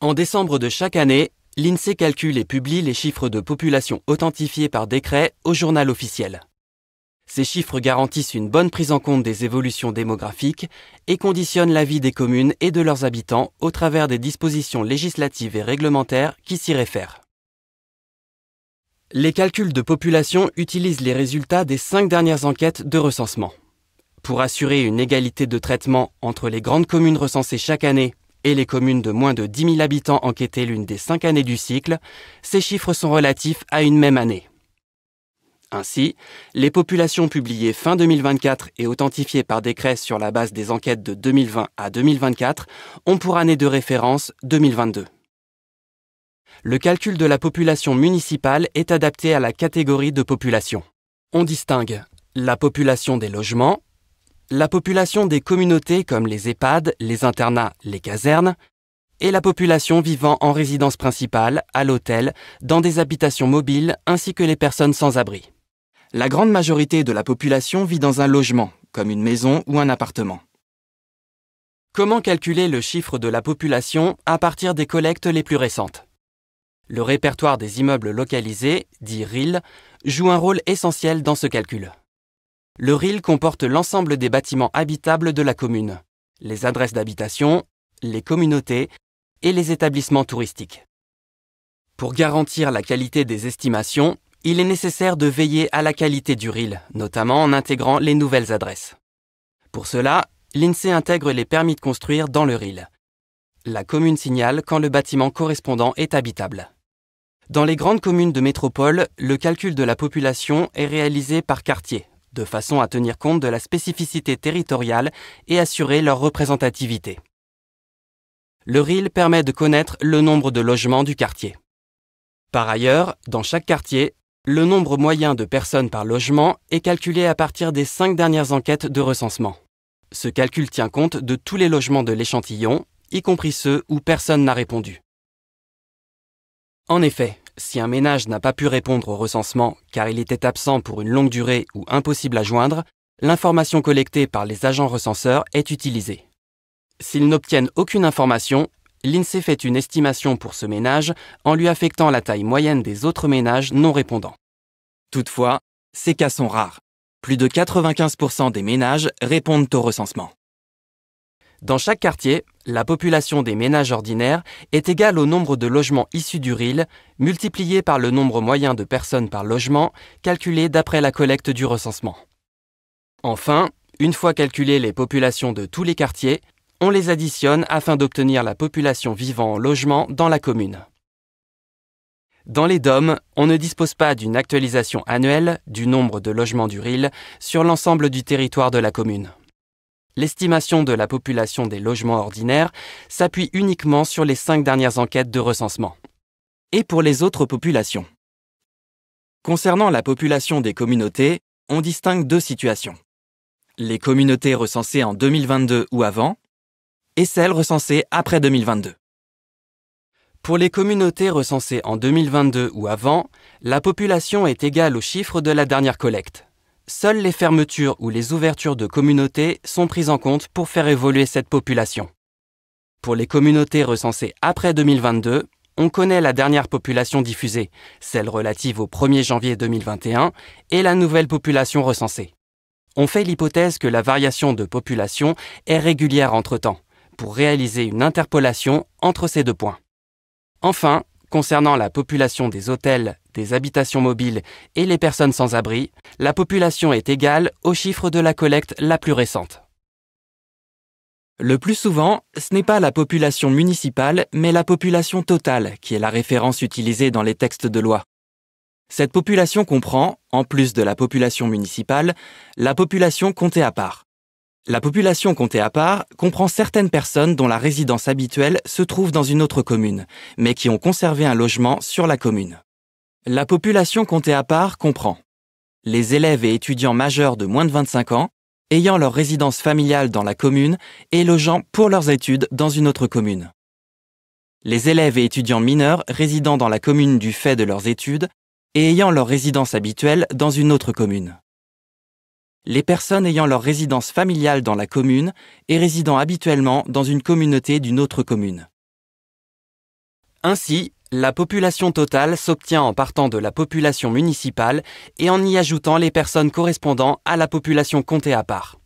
En décembre de chaque année, l'INSEE calcule et publie les chiffres de population authentifiés par décret au journal officiel. Ces chiffres garantissent une bonne prise en compte des évolutions démographiques et conditionnent la vie des communes et de leurs habitants au travers des dispositions législatives et réglementaires qui s'y réfèrent. Les calculs de population utilisent les résultats des 5 dernières enquêtes de recensement. Pour assurer une égalité de traitement entre les grandes communes recensées chaque année et les communes de moins de 10 000 habitants enquêtées l'une des 5 années du cycle, ces chiffres sont relatifs à une même année. Ainsi, les populations publiées fin 2024 et authentifiées par décret sur la base des enquêtes de 2020 à 2024 ont pour année de référence 2022. Le calcul de la population municipale est adapté à la catégorie de population. On distingue la population des logements, la population des communautés comme les EHPAD, les internats, les casernes, et la population vivant en résidence principale, à l'hôtel, dans des habitations mobiles ainsi que les personnes sans abri. La grande majorité de la population vit dans un logement, comme une maison ou un appartement. Comment calculer le chiffre de la population à partir des collectes les plus récentes ? Le répertoire des immeubles localisés, dit RIL, joue un rôle essentiel dans ce calcul. Le RIL comporte l'ensemble des bâtiments habitables de la commune, les adresses d'habitation, les communautés et les établissements touristiques. Pour garantir la qualité des estimations, il est nécessaire de veiller à la qualité du RIL, notamment en intégrant les nouvelles adresses. Pour cela, l'INSEE intègre les permis de construire dans le RIL. La commune signale quand le bâtiment correspondant est habitable. Dans les grandes communes de métropole, le calcul de la population est réalisé par quartier, de façon à tenir compte de la spécificité territoriale et assurer leur représentativité. Le RIL permet de connaître le nombre de logements du quartier. Par ailleurs, dans chaque quartier, le nombre moyen de personnes par logement est calculé à partir des 5 dernières enquêtes de recensement. Ce calcul tient compte de tous les logements de l'échantillon, y compris ceux où personne n'a répondu. En effet, si un ménage n'a pas pu répondre au recensement car il était absent pour une longue durée ou impossible à joindre, l'information collectée par les agents recenseurs est utilisée. S'ils n'obtiennent aucune information, l'INSEE fait une estimation pour ce ménage en lui affectant la taille moyenne des autres ménages non répondants. Toutefois, ces cas sont rares. Plus de 95% des ménages répondent au recensement. Dans chaque quartier, la population des ménages ordinaires est égale au nombre de logements issus du RIL, multiplié par le nombre moyen de personnes par logement, calculé d'après la collecte du recensement. Enfin, une fois calculées les populations de tous les quartiers, on les additionne afin d'obtenir la population vivant en logement dans la commune. Dans les DOM, on ne dispose pas d'une actualisation annuelle du nombre de logements du RIL sur l'ensemble du territoire de la commune. L'estimation de la population des logements ordinaires s'appuie uniquement sur les 5 dernières enquêtes de recensement. Et pour les autres populations. Concernant la population des communautés, on distingue 2 situations. Les communautés recensées en 2022 ou avant, et celles recensées après 2022. Pour les communautés recensées en 2022 ou avant, la population est égale au chiffre de la dernière collecte. Seules les fermetures ou les ouvertures de communautés sont prises en compte pour faire évoluer cette population. Pour les communautés recensées après 2022, on connaît la dernière population diffusée, celle relative au 1er janvier 2021, et la nouvelle population recensée. On fait l'hypothèse que la variation de population est régulière entre-temps, pour réaliser une interpolation entre ces 2 points. Enfin, concernant la population des hôtels, des habitations mobiles et les personnes sans abri, la population est égale au chiffre de la collecte la plus récente. Le plus souvent, ce n'est pas la population municipale, mais la population totale qui est la référence utilisée dans les textes de loi. Cette population comprend, en plus de la population municipale, la population comptée à part. La population comptée à part comprend certaines personnes dont la résidence habituelle se trouve dans une autre commune, mais qui ont conservé un logement sur la commune. La population comptée à part comprend les élèves et étudiants majeurs de moins de 25 ans, ayant leur résidence familiale dans la commune et logeant pour leurs études dans une autre commune. Les élèves et étudiants mineurs résidant dans la commune du fait de leurs études et ayant leur résidence habituelle dans une autre commune. Les personnes ayant leur résidence familiale dans la commune et résidant habituellement dans une communauté d'une autre commune. Ainsi, la population totale s'obtient en partant de la population municipale et en y ajoutant les personnes correspondant à la population comptée à part.